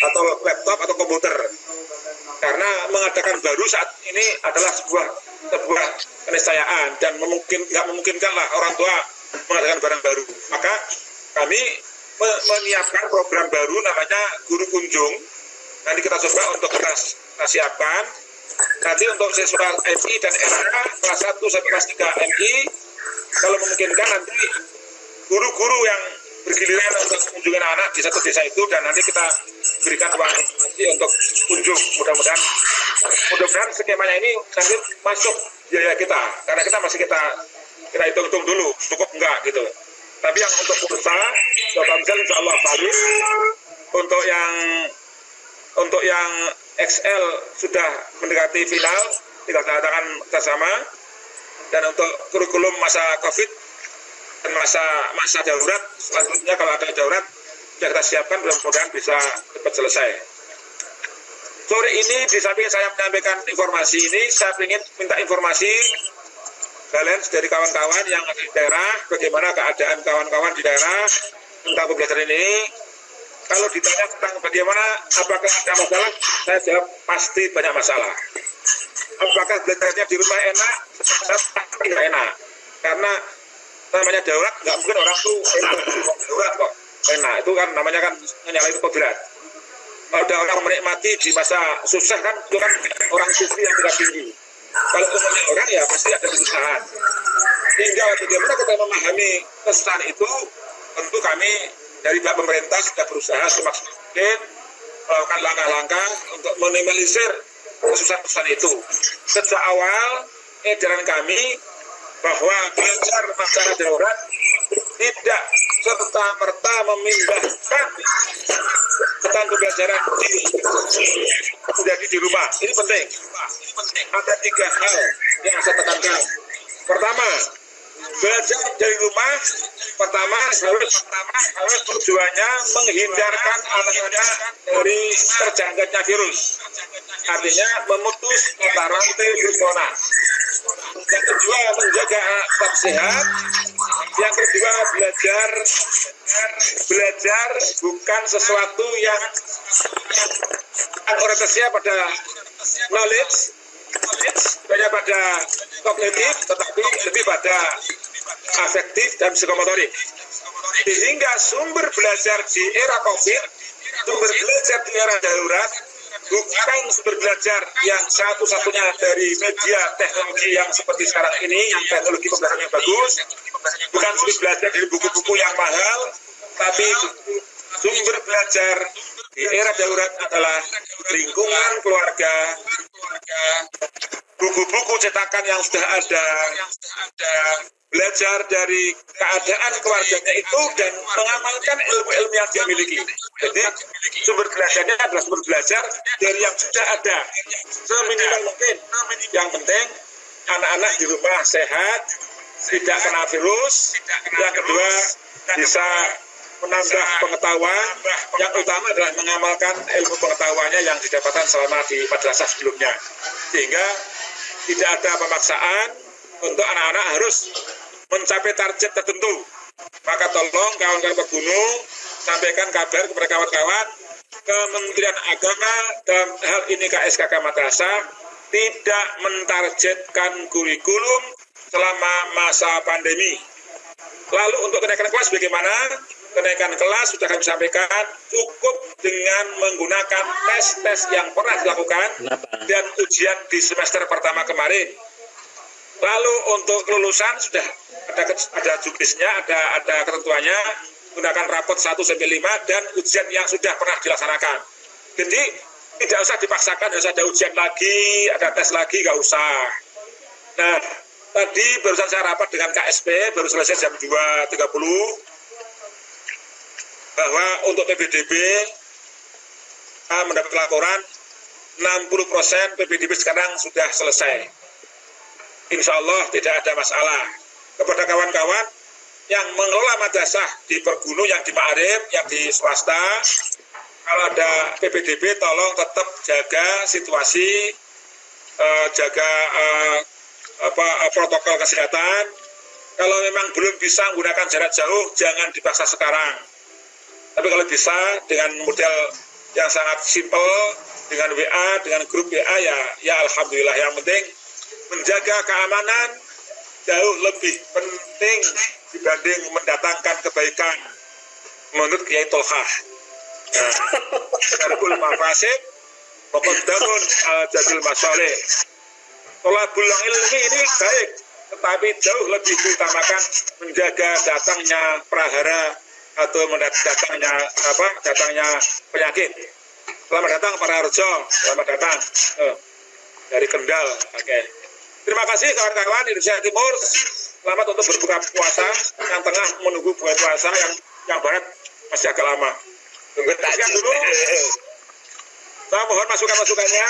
atau laptop atau komputer. Karena mengadakan baru saat ini adalah sebuah keniscayaan dan nggak memungkinkanlah orang tua mengadakan barang baru. Maka kami menyiapkan program baru namanya Guru Kunjung. Nanti kita coba untuk kita siapkan. Nanti untuk siswa MI dan SK kelas 1 sampai kelas 3 MI, kalau memungkinkan nanti guru-guru yang bergiliran untuk kunjungan anak di satu desa itu, dan nanti kita berikan uang untuk kunjung. Mudah-mudahan skemanya ini nanti masuk biaya kita, karena kita masih kita hitung-hitung dulu cukup enggak gitu. Tapi yang untuk pulsa Bapak insya Allah valid. Untuk yang XL sudah mendekati final, kita katakan bersama. Dan untuk kurikulum masa COVID dan masa darurat, selanjutnya kalau ada darurat sudah kita siapkan, mudah-mudahan bisa cepat selesai. Sore ini di samping saya menyampaikan informasi ini, saya ingin minta informasi balance dari kawan-kawan yang ada di daerah, bagaimana keadaan kawan-kawan di daerah tentang pembelajaran ini. Kalau ditanya tentang bagaimana, apakah ada masalah, saya jawab pasti banyak masalah. Apakah belajarnya di rumah enak? Pasti tidak enak. Karena namanya darurat, nggak mungkin orang tuh darurat kok enak. Itu kan namanya kan menyalahi kodrat. Kalau ada orang menikmati di masa susah kan, itu kan orang sufi yang tidak tinggi. Kalau umumnya orang ya pasti ada kesusahan. Sehingga bagaimana kita memahami kesusahan itu, tentu kami dari pihak pemerintah sudah berusaha semaksimal mungkin melakukan langkah-langkah untuk minimalisir kesusahan itu. Sejak awal edaran kami bahwa belajar masa darurat tidak serta-merta memindahkan kegiatan pembelajaran menjadi di rumah. Ini penting. Ada 3 hal yang saya tekankan. Pertama, belajar dari rumah harus tujuannya menghindarkan anak-anak dari terjangkitnya virus. Artinya memutus mata rantai corona. Yang kedua, menjaga anak tetap sehat. Yang kedua, belajar bukan sesuatu yang orientasinya pada knowledge, banyak pada kognitif, tetapi lebih pada afektif dan psikomotorik. Sehingga sumber belajar di era COVID, sumber belajar di era darurat, bukan sumber belajar yang satu-satunya dari media teknologi yang seperti sekarang ini, yang teknologi pembelajaran yang bagus, bukan sumber belajar dari buku-buku yang mahal, tapi sumber belajar di era darurat adalah lingkungan keluarga, buku-buku cetakan yang sudah ada, belajar dari keadaan keluarganya itu dan mengamalkan ilmu-ilmu yang dia miliki. Jadi sumber belajarnya adalah sumber belajar dari yang sudah ada seminimal mungkin. Yang penting anak-anak di rumah sehat, tidak kena virus. Yang kedua, bisa menambah pengetahuan. Yang utama adalah mengamalkan ilmu pengetahuannya yang didapatkan selama di madrasah sebelumnya. Sehingga tidak ada pemaksaan untuk anak-anak harus mencapai target tertentu. Maka tolong kawan-kawan pegunung sampaikan kabar kepada kawan-kawan Kementerian Agama dalam hal ini KSKK Madrasah tidak mentargetkan kurikulum selama masa pandemi. Lalu untuk kenaikan kelas bagaimana? Kenaikan kelas sudah kami sampaikan cukup dengan menggunakan tes-tes yang pernah dilakukan dan ujian di semester pertama kemarin. Lalu untuk kelulusan sudah ada juknisnya, ada ketentuannya, gunakan rapot 1-5 dan ujian yang sudah pernah dilaksanakan. Jadi tidak usah dipaksakan, harus ada ujian lagi, ada tes lagi, nggak usah. Nah, tadi barusan saya rapat dengan KSP, baru selesai jam 2.30, bahwa untuk PPDB mendapat laporan 60% PPDB sekarang sudah selesai. Insya Allah tidak ada masalah. Kepada kawan-kawan yang mengelola madrasah di Pergunung, yang di Ma'arif, yang di swasta, kalau ada PPDB tolong tetap jaga situasi, jaga protokol kesehatan. Kalau memang belum bisa menggunakan jarak jauh, jangan dipaksa sekarang. Tapi kalau bisa dengan model yang sangat simpel dengan WA, dengan grup WA ya alhamdulillah. Yang penting menjaga keamanan jauh lebih penting dibanding mendatangkan kebaikan menurut Kiai Tolhah. Darul mafasid muqaddamun al-jadil masalih. Tolabul ilmi ini baik, tetapi jauh lebih diutamakan menjaga datangnya prahara atau datangnya penyakit. Selamat datang para Rejo, selamat datang dari Kendal. Oke. Terima kasih kawan-kawan Indonesia Timur. Selamat untuk berbuka puasa. Yang tengah menunggu buka puasa, yang barat masih agak lama. Tunggu sekian dulu. Saya mohon masukan-masukannya.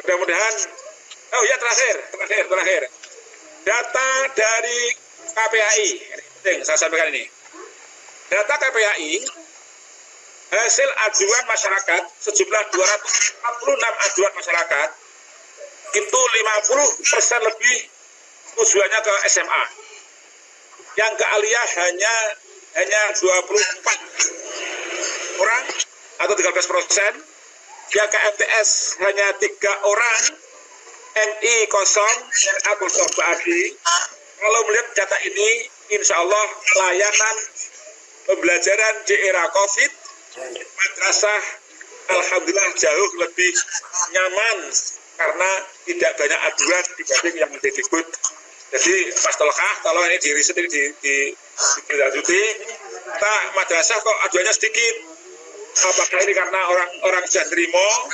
Mudah-mudahan. Oh ya, terakhir. Data dari KPAI. Ini penting saya sampaikan ini. Data KPAI, hasil aduan masyarakat sejumlah 246 aduan masyarakat itu 50% lebih tujuannya ke SMA. Yang ke aliyah hanya 24 orang atau 13%. Yang ke MTS hanya 3 orang. NI kosong, NA kosong berarti. Kalau melihat data ini, insya Allah layanan pembelajaran di era COVID, madrasah alhamdulillah jauh lebih nyaman karena tidak banyak aduan dibanding yang Mendikbud. Jadi Mas Tolkah, tolong ini diriset dilanjuti. Kita madrasah kok aduannya sedikit. Apakah ini karena orang sudah nerimo,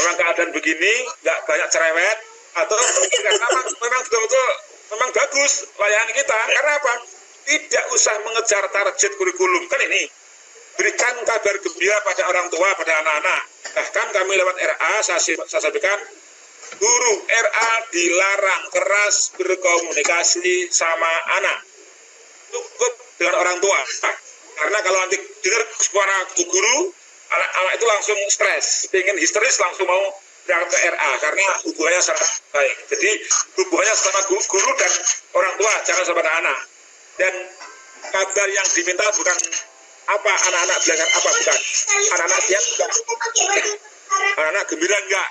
orang keadaan begini, nggak banyak cerewet, atau karena memang betul-betul memang bagus layanan kita. Karena apa? Tidak usah mengejar target kurikulum. Kan ini, berikan kabar gembira pada orang tua, pada anak-anak. Bahkan kami lewat RA, saya sampaikan, guru RA dilarang keras berkomunikasi sama anak. Cukup dengan orang tua. Karena kalau nanti dengar suara guru, anak itu langsung stres, ingin histeris, langsung mau berangkat ke RA karena hubungannya sangat baik. Jadi hubungannya sama guru dan orang tua, jangan sama anak. Dan kabar yang diminta bukan apa anak-anak belajar apa, bukan anak-anak siap enggak, anak-anak gembira enggak.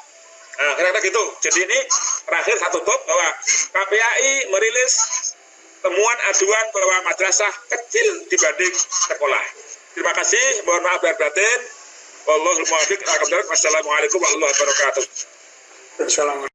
Nah, kira-kira gitu. Jadi ini terakhir satu tutup bahwa KPAI merilis temuan aduan bahwa madrasah kecil dibanding sekolah. Terima kasih, mohon maaf lahir batin. Wallahul muwaffiq. Assalamualaikum warahmatullahi wabarakatuh. Assalamualaikum.